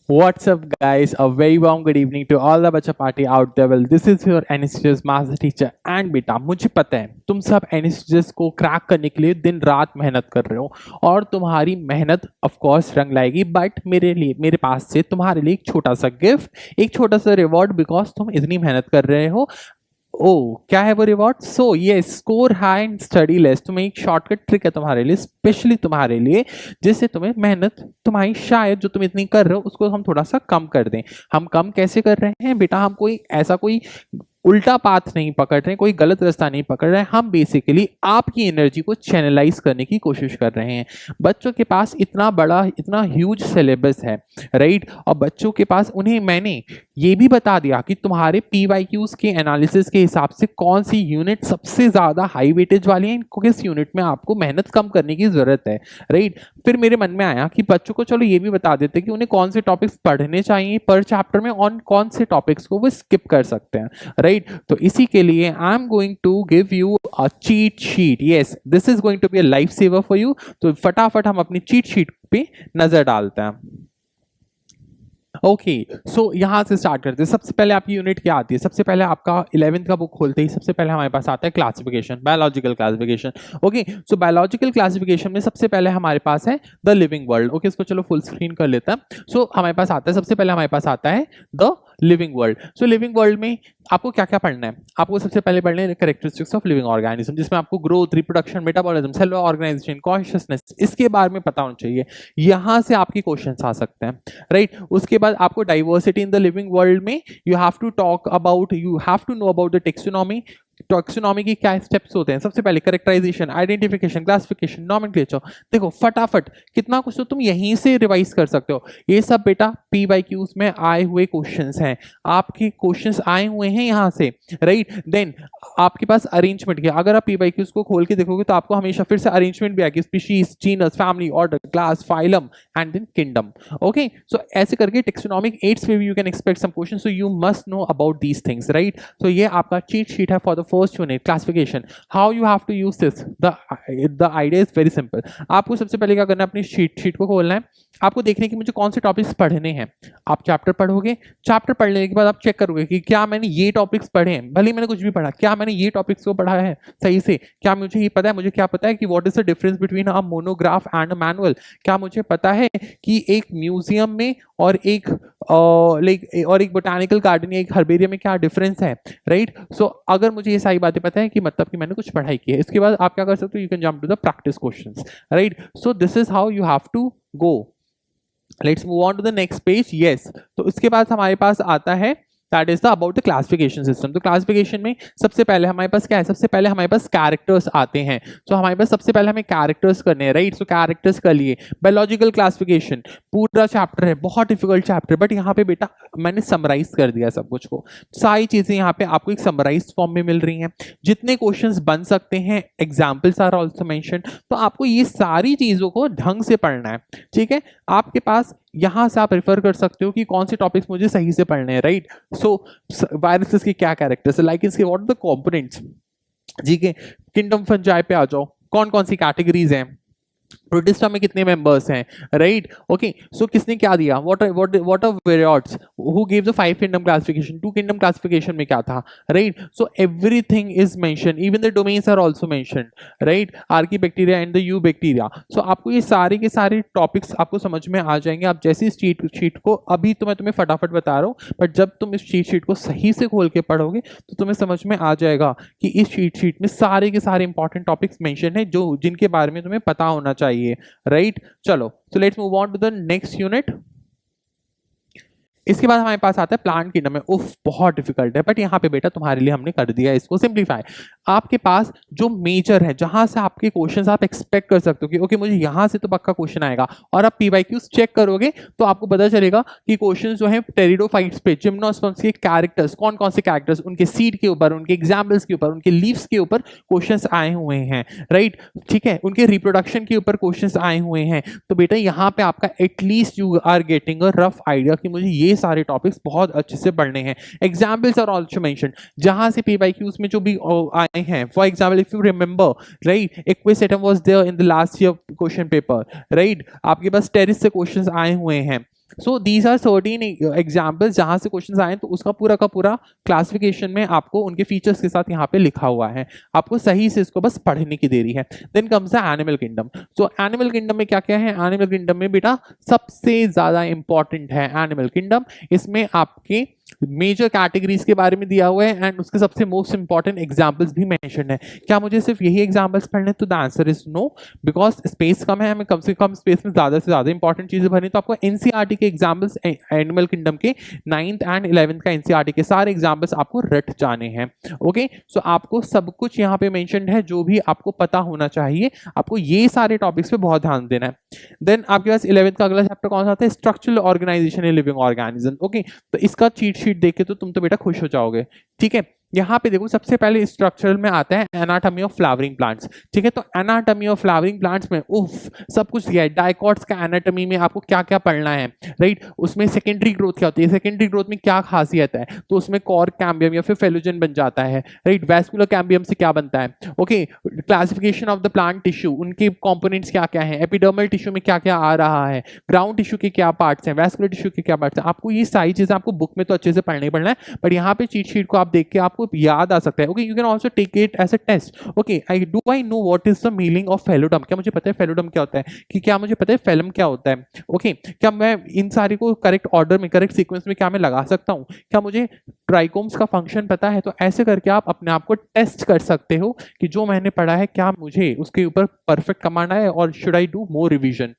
What's up, guys? A very warm good evening to all the बच्चा party out there. Well, this is your NSGS master teacher and बेटा मुझे पता है तुम सब NSGS को क्रैक करने के लिए दिन रात मेहनत कर रहे हो और तुम्हारी मेहनत ऑफ कोर्स रंग लाएगी, बट मेरे पास से तुम्हारे लिए एक छोटा सा गिफ्ट, एक छोटा सा रिवॉर्ड, बिकॉज तुम इतनी मेहनत कर रहे हो। ओ क्या है वो रिवॉर्ड? सो ये score high and study less. तुम्हें एक शॉर्टकट ट्रिक है तुम्हारे लिए, स्पेशली तुम्हारे लिए, जिससे तुम्हें मेहनत तुम्हारी शायद जो तुम इतनी कर रहे हो उसको हम थोड़ा सा कम कर दें। हम कम कैसे कर रहे हैं बेटा? हम कोई उल्टा पाथ नहीं पकड़ रहे हैं, कोई गलत रास्ता नहीं पकड़ रहे हैं। हम बेसिकली आपकी एनर्जी को चैनलाइज करने की कोशिश कर रहे हैं। बच्चों के पास इतना बड़ा, इतना ह्यूज सिलेबस है, राइट? और बच्चों के पास, उन्हें मैंने ये भी बता दिया कि तुम्हारे पीवाईक्यूज के एनालिसिस के हिसाब से कौन सी यूनिट सबसे ज्यादा हाई वेटेज वाली है, किस यूनिट में आपको मेहनत कम करने की जरूरत है, राइट? फिर मेरे मन में आया कि बच्चों को चलो ये भी बता देते कि उन्हें कौन से टॉपिक्स पढ़ने चाहिए पर चैप्टर में और कौन से टॉपिक्स को वो स्किप कर सकते हैं, राइट? तो इसी के लिए I am going to give you a cheat sheet. Yes, this is going to be a life saver for you. तो फटाफट हम अपनी चीट शीट पे नजर डालते हैं। ओके, सो यहाँ से स्टार्ट करते हैं। सबसे पहले आपकी यूनिट क्या आती है? सबसे पहले आपका 11th का बुक खोलते ही सबसे पहले हमारे पास आता है classification, biological classification. Okay, so biological classification में सबसे पहले हमारे पास है द लिविंग वर्ल्ड। ओके, इसको चलो फुल स्क्रीन कर लेता है। सो हमारे पास आता है, सबसे पहले हमारे पास आता है the living world. So living world में आपको क्या क्या पढ़ना है? आपको सबसे पहले पढ़ना है कैरेक्टरिस्टिक्स ऑफ लिविंग ऑर्गेनिज्म, जिसमें आपको growth, reproduction, metabolism, cellular organisation, consciousness, इसके बारे में पता होना चाहिए। यहां से आपके क्वेश्चंस आ सकते हैं, राइट? उसके बाद आपको diversity in the living world में you have to know about the taxonomy. Taxonomy की क्या स्टेप्स होते हैं? सबसे पहले कैरेक्टराइजेशन, आइडेंटिफिकेशन, क्लासिफिकेशन, नॉमेनक्लेचर। देखो फटाफट कितना कुछ तो तुम यहीं से रिवाइज कर सकते हो। ये सब बेटा पीवाईक्यूज में आए हुए क्वेश्चंस हैं, आपके क्वेश्चंस आए हुए हैं यहाँ से, राइट? देन आपके पास अरेंजमेंट किया, अगर आप पीवाईक्यूज को खोल के देखोगे तो आपको हमेशा फिर से अरेंजमेंट भी आएगी, species, genus, family, order, class, phylum and then kingdom. Okay, so ऐसे करके टेक्सोनॉमिक एड्स पे भी you can expect some question, so you must know about these things, right? तो ये आपका चीट शीट है for the first unit classification. How you have to use this? The idea is very simple. आपको सबसे पहले क्या करना है? अपनी शीट को खोलना है। आपको देखने की मुझे कौन से टॉपिक्स पढ़ने हैं। आप चैप्टर पढ़ोगे, चैप्टर पढ़ने के बाद आप चेक करोगे कि क्या मैंने ये टॉपिक्स पढ़े हैं, भले मैंने कुछ भी पढ़ा, क्या मैंने ये टॉपिक्स को पढ़ा है सही से? क्या मुझे ये पता है, मुझे क्या पता है कि what is the difference between a monograph and a manual? क्या मुझे पता है कि एक म्यूजियम में और एक बोटानिकल गार्डन या एक हर्बेरियम में क्या डिफरेंस है, राइट? सो अगर मुझे ये सारी बातें पता है कि मतलब कि मैंने कुछ पढ़ाई की है, इसके बाद आप क्या कर सकते हो? You can jump to the practice questions, right? So this is how you have to go. Let's move on to the next page. Yes, तो इसके बाद हमारे पास आता है that is the about the classification system. तो classification में सबसे पहले हमारे पास क्या है? सबसे पहले हमारे पास कैरेक्टर्स आते हैं। सो हमारे पास सबसे पहले हमें कैरेक्टर्स करने हैं, राइट? सो कैरेक्टर्स कर लिए। बायोलॉजिकल क्लासिफिकेशन पूरा चैप्टर है, बहुत डिफिकल्ट चैप्टर, बट यहाँ पे बेटा मैंने समराइज कर दिया सब कुछ को। सारी चीजें यहाँ पे आपको एक समराइज फॉर्म में मिल रही हैं। जितने क्वेश्चंस बन सकते हैं, एग्जाम्पल्स आर ऑल्सो मेंशन। तो आपको ये सारी चीजों को ढंग से पढ़ना है, ठीक है? आपके पास यहां से आप रेफर कर सकते हो कि कौन से टॉपिक्स मुझे सही से पढ़ने हैं, राइट? सो वायरसेस के क्या कैरेक्टर्स है, लाइक इसके व्हाट आर द कंपोनेंट्स, ठीक है? किंगडम फंजाई पे आ जाओ, कौन कौन सी कैटेगरीज हैं, प्रोटिस्टा में कितने मेंबर्स हैं, राइट? ओके, सो किसने क्या दिया, what are variants, who give the 5 kingdom classification, 2 kingdom classification में क्या था, right? So everything is mention, even the domains are also mentioned, right? Archaebacteria and the eubacteria. So आपको ये सारे के सारे टॉपिक्स आपको समझ में आ जाएंगे। आप जैसे इस शीट को, अभी तो मैं तुम्हें फटाफट बता रहा हूँ, बट जब तुम इस शीट को सही से खोल के पढ़ोगे तो तुम्हें समझ में आ जाएगा कि इस शीट में सारे के सारे इंपॉर्टेंट टॉपिक्स मेंशन है, जो जिनके बारे में तुम्हें पता होना चाहिए, राइट? चलो, so let's move on to the next unit. इसके बाद हमारे पास आता है प्लांट किंगडम में। उफ, बहुत डिफिकल्ट है, बट यहाँ पे बेटा तुम्हारे लिए हमने कर दिया इसको सिंप्लीफाई। आपके पास जो मेजर है, जहां से आपके क्वेश्चंस आप एक्सपेक्ट कर सकते हो कि ओके मुझे यहां से तो पक्का क्वेश्चन आएगा, और आप पीवाईक्यूज चेक करोगे तो आपको पता चलेगा कि क्वेश्चंस जो है टेरिडोफाइट्स पे, जिम्नोस्पर्म्स के कैरेक्टर्स, कौन कौन से कैरेक्टर्स, उनके सीड के ऊपर, उनके एग्जाम्पल्स के ऊपर, उनके लीव्स के ऊपर क्वेश्चंस आए हुए हैं, राइट? ठीक है, उनके रिप्रोडक्शन के ऊपर क्वेश्चंस आए हुए हैं। तो बेटा यहाँ पे आपका at least you are getting a rough idea कि मुझे ये सारे टॉपिक्स बहुत अच्छे से पढ़ने हैं। एग्जाम्पल्स आर ऑल्सो मेंशन, जहां से पीवाईक्यूज में जो भी आए हैं। For example, if you remember, right, Equisetum was there in the last year question paper, right? आपके पास टेरिस से क्वेश्चंस आए हुए हैं, सो दीज आर 13 एग्जाम्पल्स जहां से क्वेश्चन आए, तो उसका पूरा का पूरा क्लासिफिकेशन में आपको उनके फीचर्स के साथ यहाँ पे लिखा हुआ है, आपको सही से इसको बस पढ़ने की देरी है। Then comes the animal kingdom. So animal kingdom में क्या क्या है? एनिमल किंगडम में बेटा सबसे ज्यादा इंपॉर्टेंट है एनिमल किंगडम। इसमें आपके मेजर कैटेगरीज के बारे में दिया हुआ है एंड उसके सबसे मोस्ट इंपॉर्टेंट एग्जांपल्स भी मेंशन है। क्या मुझे सिर्फ यही एग्जांपल्स पढ़ने? तो the answer is no, because space कम है, हमें कम से कम स्पेस में ज्यादा से ज्यादा इंपॉर्टेंट चीजें भरनी। तो आपको एनसीईआरटी के एग्जांपल्स एनिमल किंगडम के 9th एंड 11th का एनसीईआरटी के सारे एग्जांपल्स आपको रट जाने हैं। ओके, सो आपको सब कुछ यहाँ पे मेंशन्ड है जो भी आपको पता होना चाहिए, आपको ये सारे टॉपिक्स पे बहुत ध्यान देना है। देन आपके पास 11th का अगला चैप्टर कौन सा आता है? Structural organisation in living organism. Okay, तो इसका चीट शीट देख के तो तुम तो बेटा खुश हो जाओगे। ठीक है, यहाँ पे देखो सबसे पहले स्ट्रक्चरल में आता है एनाटॉमी ऑफ फ्लावरिंग प्लांट्स। ठीक है, तो एनाटॉमी ऑफ फ्लावरिंग प्लांट्स में उफ सब कुछ दिया है। डाइकॉट्स का एनाटॉमी में आपको क्या क्या पढ़ना है, राइट? उसमें सेकेंडरी ग्रोथ क्या होती है, सेकेंडरी ग्रोथ में क्या खासियत है, तो उसमें कॉर्क कैम्बियम या फिर फेलोजन बन जाता है, राइट? वैस्कुलर कैम्बियम से क्या बनता है? Okay, classification of the plant tissue, उनके कंपोनेंट्स क्या क्या है, एपिडर्मल टिश्यू में क्या क्या आ रहा है, ग्राउंड टिश्यू के क्या पार्ट्स हैं, वैस्कुलर टिश्यू के क्या पार्ट्स हैं। आपको ये सारी चीजें आपको बुक में तो अच्छे से पढ़ना ही पढ़ना है, बट यहाँ पे चीट शीट को आप देख के आपको याद आ सकता है। Okay, you can also take it as a test. Okay, I know what is the meaning of फेलोडम। क्या मुझे पता है फेलोडम क्या होता है? कि क्या मुझे पता है फेलम क्या होता है? ओके, क्या मैं इन सारी को करेक्ट ऑर्डर में, करेक्ट सीक्वेंस में क्या मैं लगा सकता हूँ? क्या मुझे ट्राइकोम्स का फंक्शन पता है? तो ऐसे करके आप अपने आप को टेस्ट कर सकते हो कि जो मैंने पढ़ा है क्या मुझे उसके ऊपर परफेक्ट कमांड है, और should I do more revision.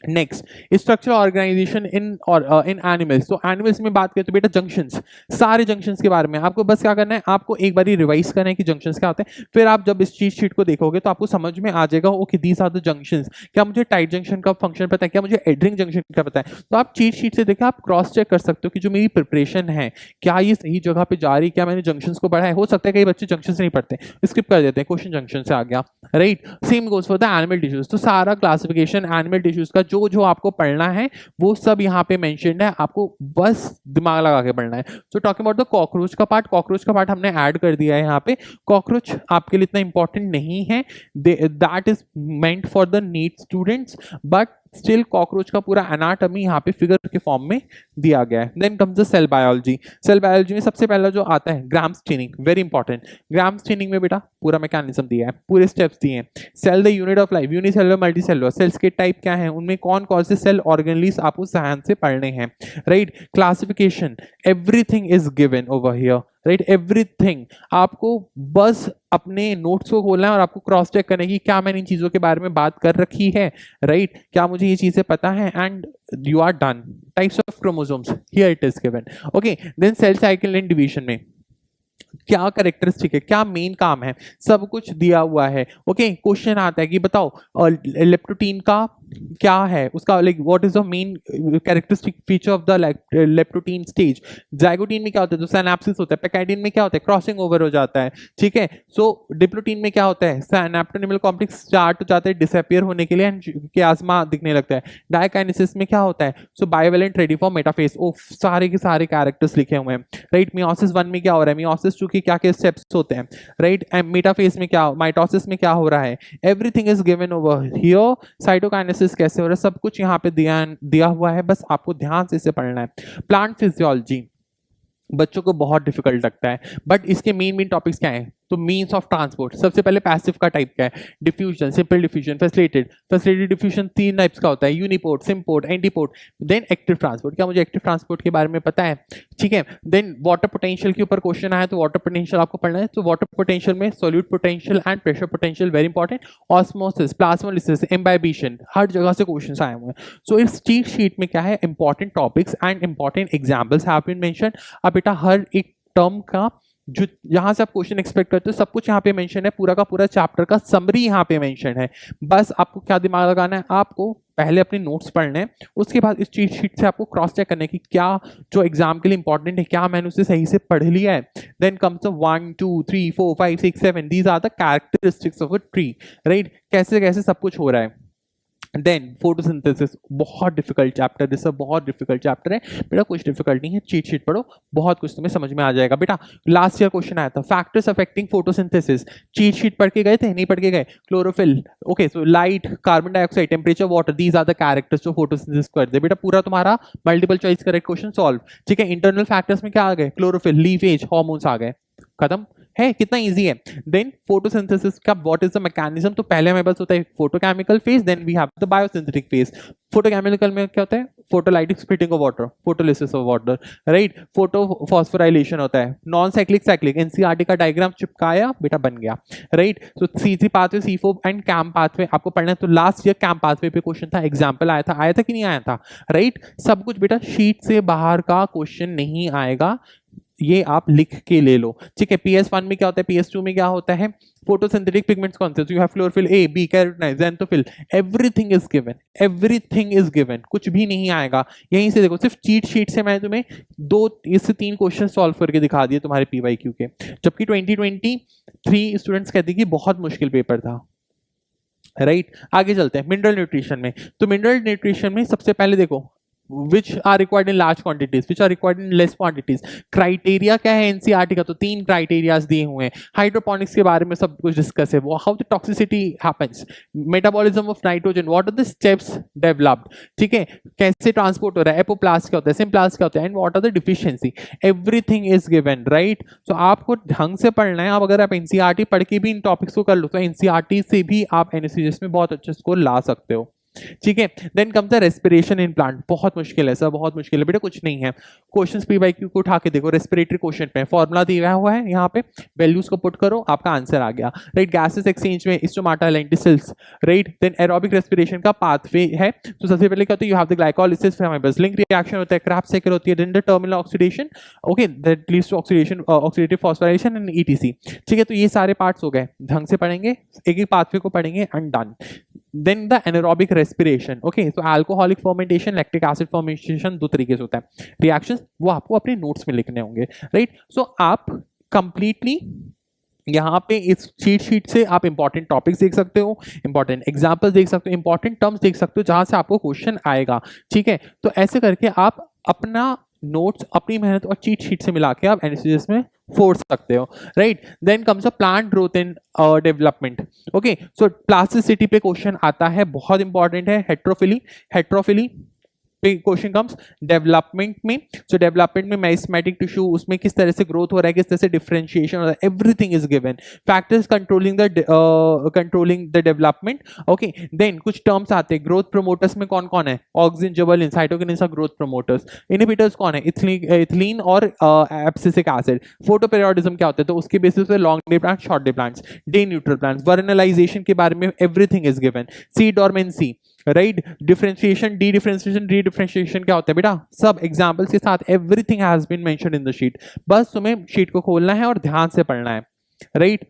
Next, structural organisation in animals. तो एनिमल्स में बात करें तो बेटा जंक्शंस, सारे जंक्शंस के बारे में आपको बस क्या करना है, आपको एक बार रिवाइज करना है कि जंक्शंस क्या होते हैं। फिर आप जब इस चीट शीट को देखोगे तो आपको समझ में आ जाएगा okay these are the junctions. क्या मुझे टाइट जंक्शन का फंक्शन पता है? क्या मुझे एडरिंग जंक्शन का पता है? तो आप चीट शीट से देखिए, आप क्रॉस चेक कर सकते हो कि जो मेरी प्रिपरेशन है क्या ये सही जगह पे जा रही है, क्या मैंने जंक्शंस को पढ़ा है। हो सकता है कई बच्चे जंक्शंस नहीं पढ़ते, स्किप कर देते हैं, क्वेश्चन जंक्शन से आ गया, right? Same goes for the animal tissues. तो सारा क्लासिफिकेशन एनिमल टिश्यूज का जो जो आपको पढ़ना है वो सब यहाँ पे मेंशन्ड है, आपको बस दिमाग लगा के पढ़ना है। So talking about the cockroach का पार्ट, कॉकरोच का पार्ट हमने ऐड कर दिया है यहाँ पे। कॉकरोच आपके लिए इतना इंपॉर्टेंट नहीं है, that is meant for the NEET students, but still cockroach का पूरा एनाटॉमी यहाँ पे फिगर के फॉर्म में दिया गया है। Then comes the cell biology. Cell biology में सबसे पहला जो आता है Gram staining, very important. Gram staining में बेटा पूरा मैकेनिज्म दिया है, पूरे स्टेप्स दिए हैं। Cell the unit of life, unicellular multicellular, cells के टाइप क्या है, उनमें कौन कौन से सेल ऑर्गेनलीज आपको ध्यान से पढ़ने हैं, right? Classification, everything is given over here, right? Everything आपको बस अपने नोट्स को खोलना है और आपको क्रॉस चेक करना है कि क्या मैंने इन चीजों के बारे में बात कर रखी है, राइट? क्या मुझे ये चीजें पता है, and you are done. Types of chromosomes, here it is given. Okay, then cell cycle and division में क्या कैरेक्टरिस्टिक है, क्या मेन काम है, सब कुछ दिया हुआ है। ओके, क्वेश्चन आता है कि बताओ लेप्टोटीन का क्या है, उसका like what is the main characteristic feature of the leptotene stage. Zygotene में क्या होता है? तो सिनेप्सिस होता है। पेकाइडिन में क्या होता है? क्रॉसिंग ओवर हो जाता है। ठीक है, सो डिप्लोटीन में क्या होता है? सिनेप्टोनिमल कॉम्प्लेक्स स्टार्ट हो जाता है डिसअपियर होने के लिए, कियास्मा दिखने लगता है। डायकाइनेसिस में क्या होता है? सो बायोवेलेंट रेडी फॉर मेटाफेज। ओ सारे के सारे कैरेक्टर्स लिखे हुए हैं, राइट? मियोसिस 1 में क्या हो रहा है, मियोसिस 2 के क्या क्या स्टेप्स होते हैं, राइट? एंड मेटाफेज में क्या, माइटोसिस में क्या हो रहा है, everything is given over here. Cytokinesis कैसे हो रहा है, सब कुछ यहाँ पे दिया हुआ है, बस आपको ध्यान से इसे पढ़ना है। प्लांट फिजियोलॉजी बच्चों को बहुत डिफिकल्ट लगता है, बट इसके मेन टॉपिक्स क्या हैं? तो मीन्स ऑफ ट्रांसपोर्ट, सबसे पहले पैसिव का टाइप क्या है? Diffusion, simple diffusion, facilitated diffusion 3 types का होता है, uniport, symport, antiport. Then active transport, क्या मुझे एक्टिव ट्रांसपोर्ट के बारे में पता है? ठीक है, देन वाटर पोटेंशियल के ऊपर क्वेश्चन आया तो वाटर पोटेंशियल आपको पढ़ना है। तो वाटर पोटेंशियल में solute potential and pressure potential, very important. Osmosis, plasmolysis, imbibition, हर जगह से क्वेश्चन आए हुए हैं। सो इस चीट शीट में क्या है, important topics and important examples have been mention. अब बेटा हर एक टर्म का जो यहाँ से आप क्वेश्चन एक्सपेक्ट करते हो सब कुछ यहाँ पे मेंशन है, पूरा का पूरा चैप्टर का समरी यहाँ पे मेंशन है। बस आपको क्या दिमाग लगाना है, आपको पहले अपने नोट्स पढ़ने हैं, उसके बाद इस चीट शीट से आपको क्रॉस चेक करना है कि क्या जो एग्जाम के लिए इंपॉर्टेंट है क्या मैंने उसे सही से पढ़ लिया है। Then comes 1 2 3 4 5 6 7, these are the characteristics of a tree, right? कैसे कैसे सब कुछ हो रहा है। देन फोटोसिंथेसिस, बहुत डिफिकल्ट चैप्टर, दिस बहुत डिफिकल्ट चैप्टर है बेटा, कुछ डिफिकल्ट नहीं है, चीट शीट पढ़ो, बहुत कुछ तुम्हें समझ में आ जाएगा बेटा। लास्ट ईयर क्वेश्चन आया था, factors affecting photosynthesis, cheat sheet पढ़ के गए थे, नहीं पढ़ के गए? Chlorophyll, okay, so light, carbon dioxide, temperature, water, these are the characters जो फोटोसिंथेसिस करते हैं बेटा। पूरा तुम्हारा multiple choice correct question solve, ठीक है। इंटरनल फैक्टर्स में क्या आ गए? क्लोरोफिल, लीफेज, हार्मोन्स आ गए, खत्म है, कितना इजी है। देन फोटोसिंथेसिस का व्हाट इज द मैकेनिज्म, तो पहले हमें बस होता है photochemical phase, then we have the biosynthetic phase. Photochemical में क्या होता है? Photolytic splitting of water, photolysis of water, right. Photophosphorylation होता है, नॉन साइक्लिक साइक्लिक, एनसीईआरटी का डायग्राम चिपकाया बेटा, बन गया, right. So C3 pathway, C4 and CAM pathway आपको पढ़ना है। तो लास्ट ईयर कैम पाथवे पे क्वेश्चन था, एग्जांपल आया था कि नहीं आया था, राइट। सब कुछ बेटा शीट से बाहर का क्वेश्चन नहीं आएगा, ये आप लिख के ले लो, ठीक है। PS1 में क्या होता है, PS2 में क्या होता है? फोटोसिंथेटिक पिगमेंट्स कौन से? You have chlorophyll A, B, carotenoid, xanthophyll, everything is given, everything is given, कुछ भी नहीं आएगा। यहीं से देखो, सिर्फ चीट शीट से मैं तुम्हें 2 से 3 क्वेश्चन सॉल्व करके दिखा दिए तुम्हारे PYQ के, जबकि 2023 स्टूडेंट्स कहते हैं कि बहुत मुश्किल पेपर था, राइट। आगे चलते हैं मिनरल न्यूट्रिशन में। तो मिनरल न्यूट्रिशन में सबसे पहले देखो, which are required in large quantities, which are required in less quantities, criteria क्या है एनसीईआरटी का? तो 3 क्राइटेरियाज दिए हुए हैं। हाइड्रोपोनिक्स के बारे में सब कुछ डिस्कस है, how the toxicity happens, metabolism of nitrogen, what are the steps developed, ठीक है, कैसे ट्रांसपोर्ट हो रहा है, एपोप्लास्ट क्या होता है, सिम्प्लास्ट क्या होता है, and what are the deficiency, everything is given, right. So आपको ढंग से पढ़ना है। अब अगर आप एनसीईआरटी पढ़ के भी इन टॉपिक्स को कर लो तो एनसीईआरटी से भी आप एनएससीएस में बहुत अच्छे स्कोर ला सकते हो, ठीक है। Then comes the respiration in plant, बहुत मुश्किल है सर, बहुत मुश्किल है बेटा, कुछ नहीं है। क्वेश्चंस PYQ को उठा के देखो, रेस्पिरेटरी क्वेश्चन पे फॉर्मूला दिया हुआ है, यहाँ पे वैल्यूज को पुट करो, आपका आंसर आ गया, राइट। गैसेस एक्सचेंज में stomata, lenticels, right. Then aerobic respiration का पाथवे है, तो सबसे पहले क्या होता है, यू हैव द ग्लाइकोलिसिस, फिर हमारे पास लिंक रिएक्शन होता है, क्राफ्ट साइकिल होती है, then the terminal oxidation, okay, that leads to oxidation, oxidative phosphorylation and ETC, ठीक है। तो ये सारे पार्ट्स हो गए, ढंग से पढ़ेंगे, एक एक पाथवे को पढ़ेंगे and done. Then the anaerobic respiration, okay, so alcoholic fermentation, lactic acid fermentation, 2 तरीके से होता है reactions, वो आपको अपने नोट्स में लिखने होंगे, राइट। सो आप कंप्लीटली यहाँ पे इस चीट शीट से आप इंपॉर्टेंट टॉपिक्स देख सकते हो, इंपॉर्टेंट एग्जाम्पल्स देख सकते हो, इंपॉर्टेंट टर्म्स देख सकते हो जहां से आपको क्वेश्चन आएगा, ठीक है। तो ऐसे करके आप अपना नोट्स, अपनी मेहनत और चीट शीट से मिला के आप एनएससीएस में फोड़ सकते हो, right. Then comes a plant growth and development, okay. So plasticity पे क्वेश्चन आता है, बहुत इंपॉर्टेंट है। हेट्रोफिली पे क्वेश्चन कम्स डेवलपमेंट में, सो डेवलपमेंट में मेरिस्टेमेटिक टिश्यू, उसमें किस तरह से ग्रोथ हो रहा है, किस तरह से डिफरेंशिएशन हो रहा है, everything is given. Factors controlling the development, okay. देन कुछ टर्म्स आते हैं, ग्रोथ प्रोमोटर्स में कौन कौन है, ऑक्सिन, जबलिन, साइटोकिनिन सब ग्रोथ प्रोमोटर्स। इनहिबिटर्स कौन है, इथिलीन और एब्सिसिक एसिड। फोटो पीरियोडिज्म क्या होता है, तो उसके बेसिस पे long day plants, short day plants, day neutral plants. Vernalisation के बारे में everything is given. Seed dormancy, right. Differentiation, dedifferentiation, redifferentiation क्या होता है बेटा, सब एग्जांपल्स के साथ, everything has been mentioned in the sheet. बस तुम्हें शीट को खोलना है और ध्यान से पढ़ना है, राइट।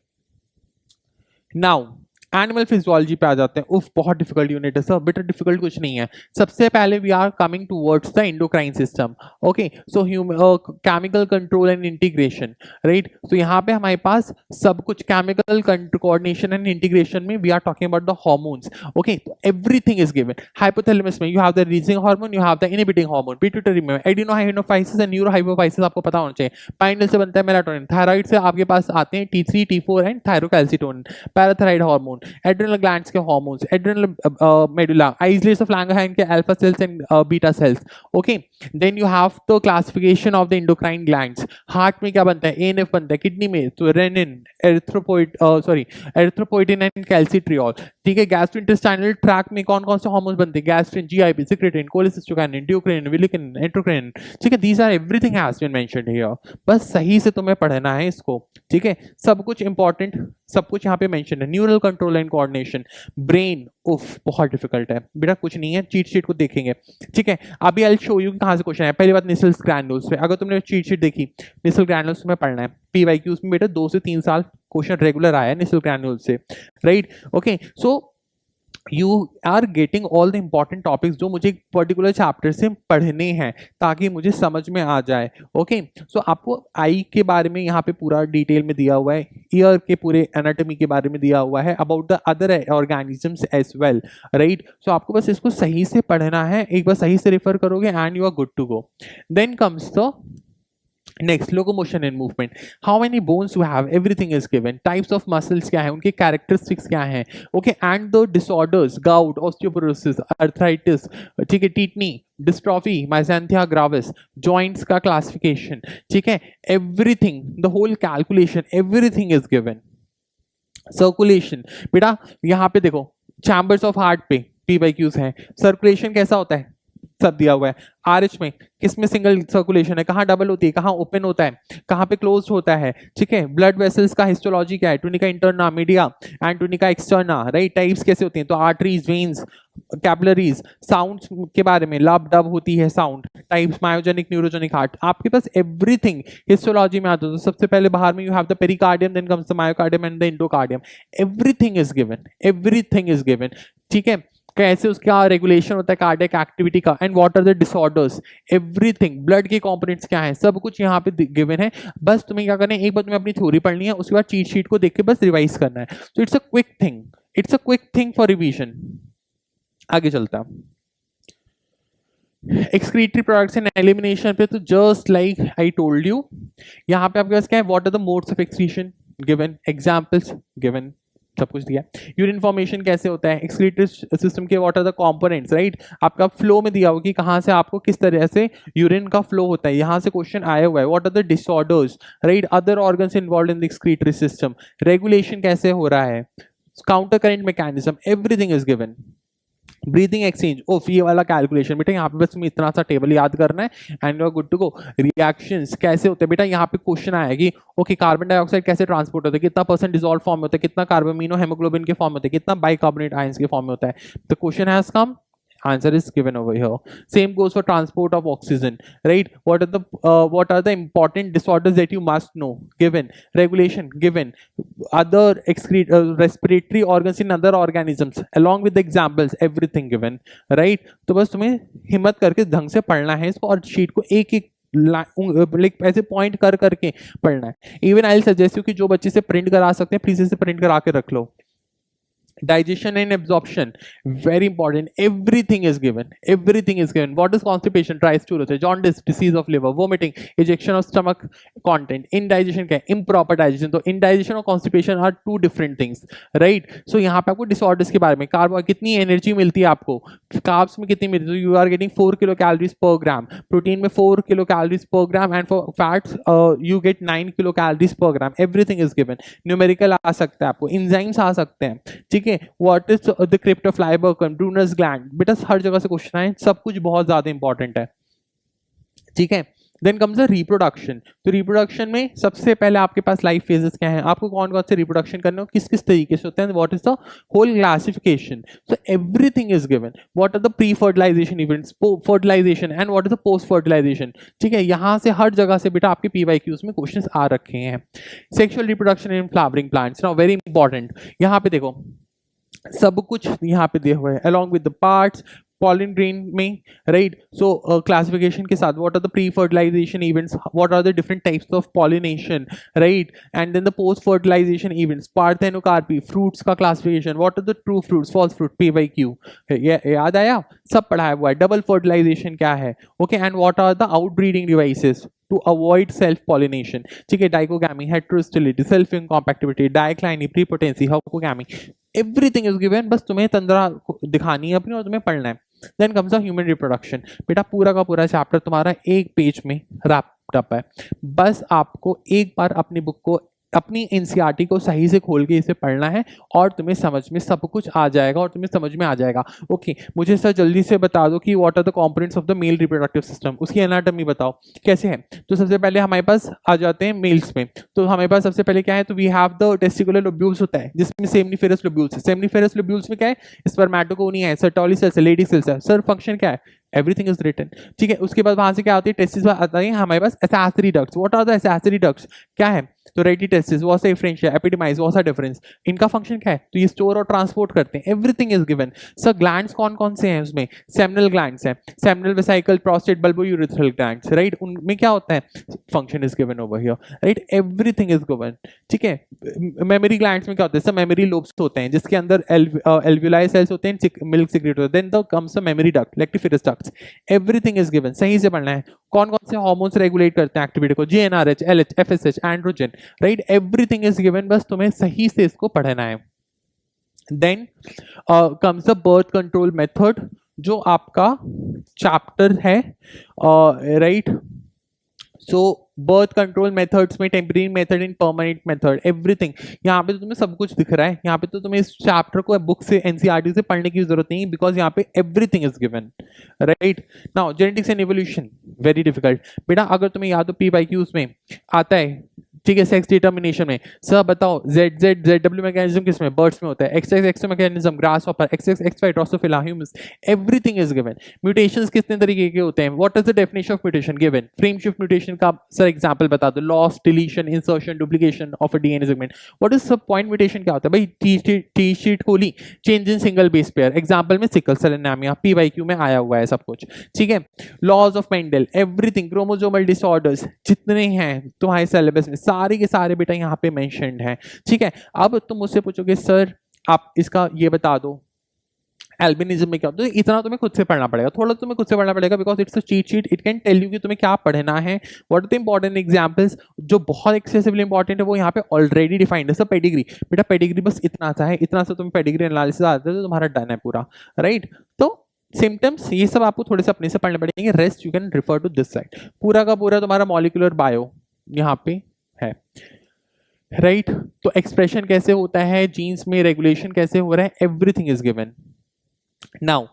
नाउ एनिमल फिजियोलॉजी पे आ जाते हैं। उफ, बहुत डिफिकल्ट यूनिट है सर, बेटा डिफिकल्ट कुछ नहीं है। सबसे पहले we are coming towards the endocrine system, okay. So chemical control and integration, right. तो यहाँ पे हमारे पास सब कुछ केमिकल कोऑर्डिनेशन एंड इंटीग्रेशन में we are talking about the hormones, okay. तो एवरीथिंग इज गिवन। हाइपोथैलेमस में you have the releasing hormone, you have the inhibiting hormone, pituitary में एडिनोहाइपोफाइसिस एंड न्यूरोहाइपोफाइसिस आपको पता होना चाहिए। पाइनल से बनता है मेलाटोनिन, थायराइड से आपके पास आते हैं T3, T4 and thyrocalcitonin. Parathyroid hormone, adrenal glands के hormones, adrenal medulla, isolates of Langerhans के alpha cells and beta cells, okay. Then you have the classification of the endocrine glands. Heart में क्या बनता है, ANF बनता है, kidney में तो रेनिन, एरिथ्रोपोइटिन एंड कैल्सिट्रियोल, ठीक है। गैस्ट्रोइंटेस्टाइनल ट्रैक्ट में कौन कौन से हार्मोन्स बनते हैं, gastrin, GIP, secretin, cholecystokinin, duocrinin, villikinin, enterocrinin, ठीक है। These are everything has been mentioned here. बस सही से तुम्हें पढ़ना है इसको, ठीक है। सब कुछ इंपॉर्टेंट, सब कुछ यहाँ पे मेंशन है। Neural control and coordination, brain, उफ बहुत डिफिकल्ट है बेटा, कुछ नहीं है, चीट शीट को देखेंगे, ठीक है। अभी आई विल शो यू कहाँ से क्वेश्चन है। पहली बात निसल्स ग्रैन्युल्स पे, अगर तुमने चीट शीट देखी, निसल ग्रैन्युल्स में पढ़ना है। PYQs में बेटा 2 से 3 साल क्वेश्चन रेगुलर आया है निसल ग्रैन्युल्स से, right, okay. So you are getting all the important topics जो मुझे एक पर्टिकुलर चैप्टर से पढ़ने हैं ताकि मुझे समझ में आ जाए। ओके, सो आपको आई के बारे में यहाँ पे पूरा डिटेल में दिया हुआ है, ईयर के पूरे एनाटॉमी के बारे में दिया हुआ है, about the other organisms as well, right. So आपको बस इसको सही से पढ़ना है, एक बार सही से रेफर करोगे and you are good to go. Then comes the next, locomotion and movement. How many bones you have, everything is given. Types of muscles क्या है, उनके कैरेक्टरिस्टिक्स क्या है, okay, and the disorders, gout, osteoporosis, arthritis, ठीक है, tetany, dystrophy, myasthenia gravis, joints का classification, ठीक है, everything, the whole calculation, everything is given. Circulation, बेटा यहाँ पे देखो चैम्बर्स ऑफ हार्ट पे पी/क्यूज हैं, सर्कुलेशन कैसा होता है सब दिया हुआ है। आरएच में किसमें सिंगल सर्कुलेशन है, कहाँ डबल होती है, कहाँ ओपन होता है, कहाँ पे क्लोज होता है, ठीक है। ब्लड वेसल्स का हिस्टोलॉजी क्या है, tunica interna, media and tunica externa, right. Types कैसे होती हैं, तो आर्टरीज, वेन्स, कैपिलरीज। साउंड्स के बारे में, लब डब होती है sound, types, myogenic, neurogenic heart, आपके पास एवरीथिंग हिस्टोलॉजी में आता है। तो सबसे पहले बाहर में you have the pericardium, then comes the myocardium and the endocardium, everything is given, everything is given, ठीक है। कैसे उसका रेगुलेशन होता है कार्डियक एक्टिविटी का, and what are the disorders, everything, blood के कंपोनेंट्स क्या हैं, सब कुछ यहाँ पे गिवन है। बस तुम्हें क्या करना है, एक बार तुम्हें अपनी थ्योरी पढ़नी है, उसके बाद चीट शीट को देख के बस रिवाइज करना है। तो it's a quick thing, it's a quick thing for revision. आगे चलता एक्सक्रीटरी प्रोडक्ट्स एंड एलिमिनेशन पे, तो just like I told you, यहाँ पे आपके पास क्या है, what are the modes of excretion given, examples given, सब कुछ दिया। यूरिन फॉर्मेशन कैसे होता है, एक्सक्रीटरी सिस्टम के what are the components, right. आपका फ्लो में दिया हुआ कि कहाँ से आपको किस तरह से यूरिन का फ्लो होता है, यहाँ से क्वेश्चन आया हुआ है। What are the disorders, right, other organs involved in the excretory system, regulation कैसे हो रहा है, counter current mechanism, everything is given. Breathing exchange, of ये वाला कैलकुलेशन बेटा, यहाँ पे बस तुम्हें इतना सा टेबल याद करना है and you are good to go. Reactions कैसे होते हैं बेटा, यहाँ पे क्वेश्चन आया कि ओके कार्बन डाइऑक्साइड कैसे ट्रांसपोर्ट होता है, कितना परसेंट डिसॉल्व फॉर्म होता है, कितना कार्बोमिनो हेमोग्लोबिन के फॉर्म होता है, कितना बाइकार्बोनेट आयंस के फॉर्म में होता है। तो question has come, answer is given over here. Same goes for transport of oxygen, right? What are the important disorders that you must know, given. Regulation given. Other respiratory organs in other organisms along with the examples, everything given, right? तो बस तुम्हें हिम्मत करके ढंग से पढ़ना है इसको, और शीट को एक एक लाइक ऐसे पॉइंट कर करके पढ़ना है। इवन आई सजेस्ट यू कि जो बच्चे से प्रिंट करा सकते हैं प्लीज इसे प्रिंट करा के रख लो। Digestion and absorption, very important, everything is given, everything is given. What is constipation, tristulosis, jaundice, disease of liver, vomiting, ejection of stomach content, indigestion क्या है, improper digestion। तो indigestion और constipation are two different things, right? So यहाँ पे आपको disorders के बारे में, कार्ब कितनी एनर्जी मिलती है आपको, कार्ब्स में कितनी मिलती है, you are getting 4 kilo calories per gram, protein में 4 kilo calories per gram, and for fats you get 9 kilo calories per gram, everything is given। Numerical आ सकता है आपको, एंजाइम्स आ सकते हैं, ठीक है। What is the crypt of Lieberkuhn, Brunner's gland, बेटा हर जगह से क्वेश्चन आए, सब कुछ बहुत ज्यादा इंपॉर्टेंट है, ठीक है। Then comes the reproduction. तो रिप्रोडक्शन में सबसे पहले आपके पास लाइफ फेजेस क्या हैं, आपको कौन कौन से रिप्रोडक्शन करने हो, किस किस तरीके से होते हैं, what is the whole classification. So everything is given. What are the pre fertilisation events, fertilisation, and what is the post fertilisation, ठीक है। यहाँ से हर जगह से बेटा आपके PYQs में क्वेश्चन आ रखे हैं। Sexual reproduction in flowering plants, now very important, यहाँ पे देखो सब कुछ यहाँ पे दिए हुए हैं along with the parts, pollen grain में, right? So classification के साथ what are the pre-fertilization events, what are the different types of pollination, right? And then the post-fertilization events, parthenocarpy, fruits का classification, what are the true fruits, false fruit, PYQ, याद आया, सब पढ़ाया हुआ है। double fertilization क्या है, okay? And what are the outbreeding devices to avoid self pollination, ठीक है। Dichogamy, heterostyly, self incompatibility, dicliny, prepotency, hypogamy, everything is given. बस तुम्हें तंद्रा दिखानी है अपनी और तुम्हें पढ़ना है। Then comes the human reproduction, बेटा पूरा का पूरा चैप्टर तुम्हारा एक पेज में रैप्ड अप है। बस आपको एक बार अपनी बुक को, अपनी एनसीईआरटी को सही से खोल के इसे पढ़ना है और तुम्हें समझ में सब कुछ आ जाएगा और तुम्हें समझ में आ जाएगा। ओके मुझे सर जल्दी से बता दो कि what are the components of the male reproductive system, उसकी एनाटॉमी बताओ कैसे है। तो सबसे पहले हमारे पास आ जाते हैं मेल्स में। तो हमारे पास सबसे पहले क्या है, तो we have the testicular lobules होता है जिसमें सेमनीफेरस लोब्यूल्स है। सेमनीफेरस लोब्यूल्स में क्या है, स्पर्मेटोगोनिया है, सर्टोली सेल्स है, लेडी सेल्स है। सर फंक्शन क्या है, एवरीथिंग इज रिटन, ठीक है। उसके बाद वहां से क्या होती है, टेस्टिस आता है हमारे पास accessory ducts. What are the accessory ducts, क्या है, तो rete testis, vasa efferentia, epididymis, vasa deferens, इनका फंक्शन क्या है? तो ये स्टोर और ट्रांसपोर्ट करते हैं, everything is given. Sir glands कौन कौन से हैं उसमें? सेमिनल ग्लैंड्स हैं, seminal vesicle, prostate, bulbo urethral glands, right, उनमें क्या होता है? Function is given over here, right, everything is given. ठीक है, मेमोरी ग्लैंड्स में क्या होता है? सब मेमोरी लोब्स होते हैं जिसके अंदर एल्वियोलाई सेल्स होते हैं, मिल्क सीक्रेट होता है, then the comes the mammary duct, lactiferous ducts, everything is given. सही से पढ़ना है। कौन कौन से हार्मोन्स रेगुलेट करते हैं एक्टिविटी को? GnRH, LH, FSH, androgen, right, everything is given, बस तुम्हें सही से इसको पढ़ना है। Then comes the birth control method, जो आपका चैप्टर है, right. So birth control methods में temporary method and permanent method, everything, यहाँ पे तो तुम्हें सब कुछ दिख रहा है। यहाँ पे तो तुम्हें इस चैप्टर को बुक से, एनसीईआरटी से पढ़ने की जरूरत नहीं, बिकॉज यहाँ पे everything is given, right. Now genetics and evolution, very difficult बेटा। अगर तुम्हें याद हो PYQs में आता है, ठीक है, सेक्स डिटर्मिनेशन में, सर बताओ ZW मैकेनिज्म किसमें? बर्ड्स में होता है। XX mechanism grasshopper, XXXY Drosophila, humans, everything is given. Mutations कितने तरीके के होते हैं? What is the definition of mutation given? Frame shift mutation का सर एग्जांपल बता दो। Loss, deletion, insertion, duplication of a DNA segment. What is सब point mutation क्या होता है भाई? टी शीट खोली, change in single base pair, example में सिकल सेल एनीमिया, PYQ में आया हुआ है सब कुछ, ठीक है। Laws of Mendel, everything, chromosomal disorders जितने हैं तुम्हारे सिलेबस में, सारे के सारे बेटा यहाँ पे मेंशन्ड हैं, ठीक है। अब तुम मुझसे पूछोगे सर आप इसका ये बता दो एल्बिनिज्म में क्या होता है? तो इतना तुम्हें खुद से पढ़ना पड़ेगा, थोड़ा तुम्हें खुद से पढ़ना पड़ेगा, because it's a cheat sheet, it can tell you कि तुम्हें क्या पढ़ना है। What are the important examples? जो बहुत एक्सेसिवली इंपॉर्टेंट है वो यहाँ पे ऑलरेडी डिफाइंड है। सब पेडिग्री बेटा, पेडिग्री बस इतना सा है, इतना सा तुम्हें पेडिग्री एनालिसिस आता है तो तुम्हारा डन है पूरा, राइट। तो सिम्टम्स ये सब आपको थोड़े से अपने से पढ़ने पड़ेंगे, rest you can refer to this side. पूरा का पूरा तुम्हारा मॉलिक्यूलर बायो यहाँ पे है, राइट। तो एक्सप्रेशन कैसे होता है जीन्स में, रेगुलेशन कैसे हो रहा है, everything is given. Now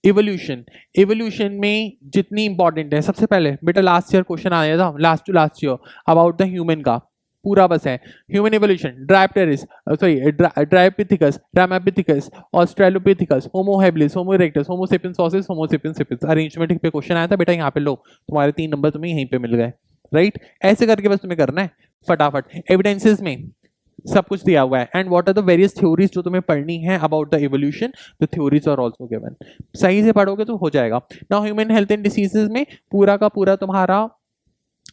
evolution, evolution में जितनी इंपॉर्टेंट है, सबसे पहले बेटा लास्ट ईयर क्वेश्चन आया था, last to last year, about the human का पूरा बस है। Human evolution, Dryopithecus, Ramapithecus, Australopithecus, homo habilis, homo erectus, homo sapiens सॉसेस, होमो सेपियंस सेपियंस। अरेंजमेंट पे क्वेश्चन आया था बेटा, यहाँ पे लो तुम्हारे 3 नंबर तुम्हें यहीं पे मिल गए, राइट। ऐसे करके बस तुम्हें करना है फटाफट। एविडेंसेस में सब कुछ दिया हुआ है, and what are the various theories जो तुम्हें पढ़नी है about the evolution, the theories are also given. सही से पढ़ोगे तो हो जाएगा। Now human health and diseases में पूरा का पूरा तुम्हारा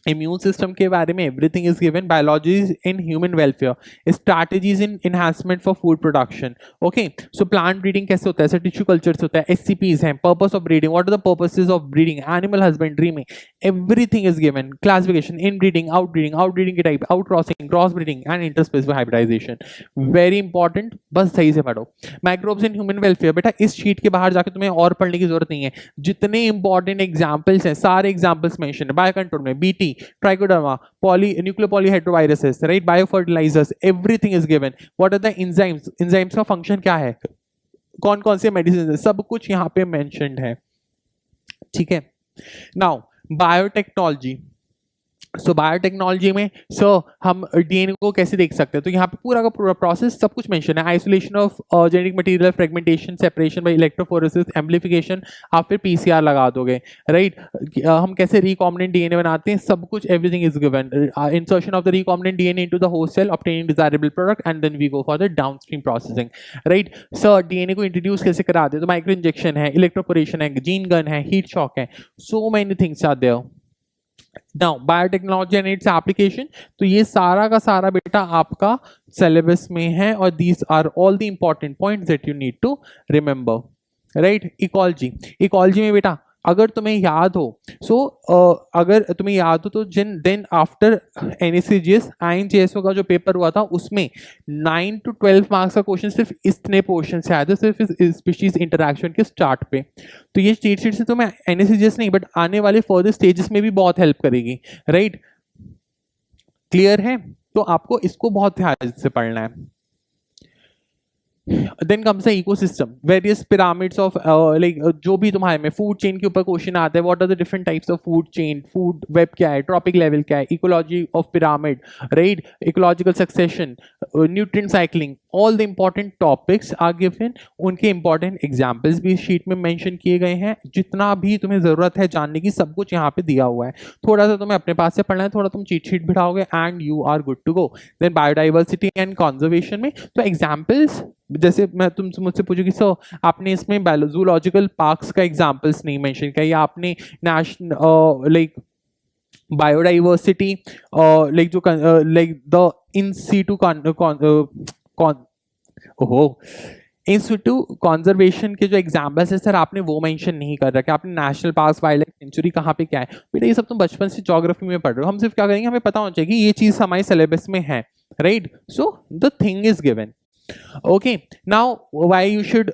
इम्यून सिस्टम के बारे में everything is given. Biologies in human welfare, strategies in enhancement for food production, okay. So plant breeding कैसे होता है, टिश्यू कल्चर से होता है, SCPs हैं, purpose of breeding, what are the purposes of breeding, animal husbandry में everything is given. Classification, inbreeding, outbreeding के type, outcrossing, cross breeding and interspecific hybridization, very important, बस सही से पढ़ो। माइक्रोब्स इन ह्यूमन वेलफेयर बेटा, इस sheet के बाहर जाके तुम्हें और पढ़ने की जरूरत नहीं है, जितने इंपॉर्टेंट एग्जाम्पल्स हैं सारे एग्जाम्पल्स मेंशन है। बायोकंट्रोल में BT, Trichoderma, nucleopolyhedroviruses, right, biofertilizers, everything is given. What are the enzymes, enzymes का फंक्शन क्या है, कौन कौन से मेडिसिन, सब कुछ यहाँ पे मेंशन्ड है, ठीक है। नाउ बायोटेक्नोलॉजी, सो बायोटेक्नोलॉजी में हम DNA को कैसे देख सकते हैं? तो यहाँ पे पूरा का पूरा प्रोसेस सब कुछ मेंशन है। Isolation of genetic material, fragmentation, separation by electrophoresis, amplification, आप फिर PCR लगा दोगे, राइट। हम कैसे रिकॉम्बिनेंट DNA बनाते हैं, सब कुछ everything is given. Insertion of the recombinant DNA into the host cell, obtaining desirable product, and then we go for the downstream processing, right. Sir DNA को इंट्रोड्यूस कैसे कराते हैं? तो माइक्रो इंजेक्शन है, इलेक्ट्रोपोरेशन है, जीन गन है, heat shock है, so many things are there. Now biotechnology and its application, तो ये सारा का सारा बेटा आपका सिलेबस में है, और these are all the important points that you need to remember, right. Ecology, ecology में बेटा अगर तुम्हें याद हो, अगर तुम्हें याद हो तो देन आफ्टर NACGS INJSO का जो पेपर हुआ था उसमें 9 to 12 मार्क्स का क्वेश्चन सिर्फ इतने पोर्शन से आया था, सिर्फ इस स्पीशीज इंटरैक्शन के स्टार्ट पे। तो ये चीट शीट से तो मैं NACGS नहीं, बट आने वाले फर्दर स्टेजेस में भी बहुत हेल्प करेगी, राइट। क्लियर है? तो आपको इसको बहुत ध्यान से पढ़ना है। Then comes the ecosystem, various pyramids of like जो भी तुम्हारे में फूड चेन के ऊपर क्वेश्चन आता है, what are the different types of food chain, food web क्या है, ट्रॉपिक लेवल क्या है, ecology of pyramid, right, ecological succession, nutrient cycling, all the important topics are given, उनके इंपॉर्टेंट एग्जाम्पल्स भी शीट में मेंशन किए गए हैं, जितना भी तुम्हें जरूरत है जानने की सब कुछ यहाँ पे दिया हुआ है। थोड़ा सा तुम्हें अपने पास से पढ़ना है, थोड़ा तुम चीट शीट बिठाओगे and you are good to go. Then biodiversity and conservation में तो एग्जाम्पल्स, जैसे मैं तुमसे मुझसे पूछूंगी सर आपने इसमें जूलॉजिकल पार्क्स का एग्जांपल्स नहीं मेंशन किया, या आपने नेशनल लाइक बायोडाइवर्सिटी लाइक जो लाइक द इन सीटू ओहो इंस्टीट्यू कॉन्जर्वेशन के जो एग्जाम्पल्स है सर आपने वो मेंशन नहीं कर रखा, आपने national park wild life sanctuary कहाँ पे क्या है, बेटा ये सब तुम बचपन से ज्योग्राफी में पढ़ रहे हो, हम सिर्फ क्या करेंगे हमें पता होना चाहिए कि ये चीज हमारे सिलेबस में है, right, so the thing is given. Okay, now why you should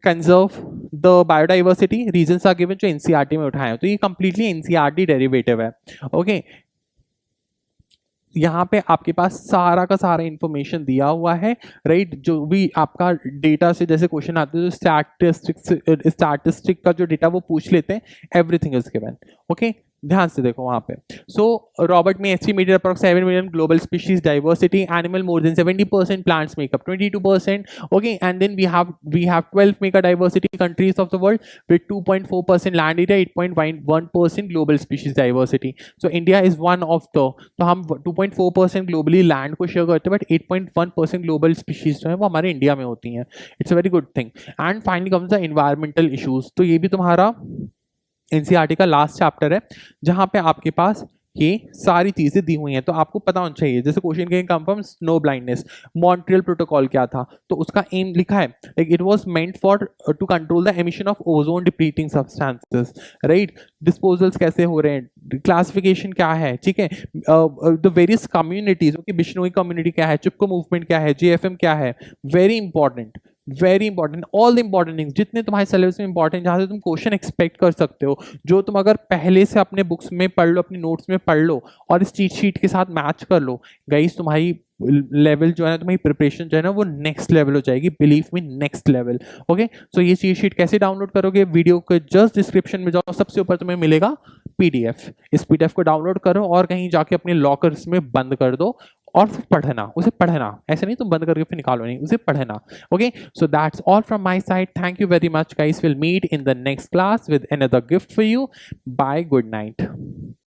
conserve the biodiversity, reasons are given जो NCERT में उठाए हैं, तो ये completely NCERT डेरिवेटिव है। okay, यहाँ पे आपके पास सारा का सारा इंफॉर्मेशन दिया हुआ है, राइट, जो भी आपका डेटा से जैसे क्वेश्चन आते हैं जो स्टैटिस्टिक का जो डेटा वो पूछ लेते हैं, एवरीथिंग इज गिवन। ओके, ध्यान से देखो वहां पे। सो रॉबर्ट में estimated approx 7 million global species diversity, animal more than 70%, plants make up 22%, okay, and then we have 12 mega diversity countries of the world with 2.4% land area, 8.1% global species diversity. So India is one of the, तो हम 2.4% globally land को share करते हैं, but 8.1% global species जो है वो हमारे India में होती हैं। It's a very good thing. And finally comes the environmental issues, तो ये भी तुम्हारा एनसीईआरटी का लास्ट चैप्टर है जहां पे आपके पास ये सारी चीजें दी हुई हैं, तो आपको पता होना चाहिए। जैसे क्वेश्चन के come from snow blindness, Montreal protocol क्या था, तो उसका एम लिखा है like it was meant for to control the emission of ozone depleting substances, right, disposals कैसे हो रहे हैं, क्लासिफिकेशन क्या है, ठीक है, the various communities, okay, Bishnoi community क्या है, चिपको मूवमेंट क्या है, जेएफएम क्या है, very important, very important, all the important things जितने तुम्हारे सिलेबस में इंपॉर्टेंट, जहां से तुम क्वेश्चन एक्सपेक्ट कर सकते हो, जो तुम अगर पहले से अपने बुक्स में पढ़ लो, अपनी नोट्स में पढ़ लो और इस चीट शीट के साथ मैच कर लो, गाइस तुम्हारी लेवल जो है ना, तुम्हारी प्रिपरेशन जो है ना वो नेक्स्ट लेवल हो जाएगी, believe me next level. Okay, so ये चीट शीट कैसे डाउनलोड करोगे, वीडियो के जस्ट डिस्क्रिप्शन में जाओ, सबसे ऊपर तुम्हें मिलेगा पीडीएफ, इस पीडीएफ को डाउनलोड करो और कहीं जाके अपने लॉकर्स में बंद कर दो और फिर पढ़ना, उसे पढ़ना, ऐसे नहीं तुम बंद करके फिर निकालो नहीं, उसे पढ़ना। Okay, so that's all from my side, thank you very much guys, will meet in the next class with another gift for you, bye, good night.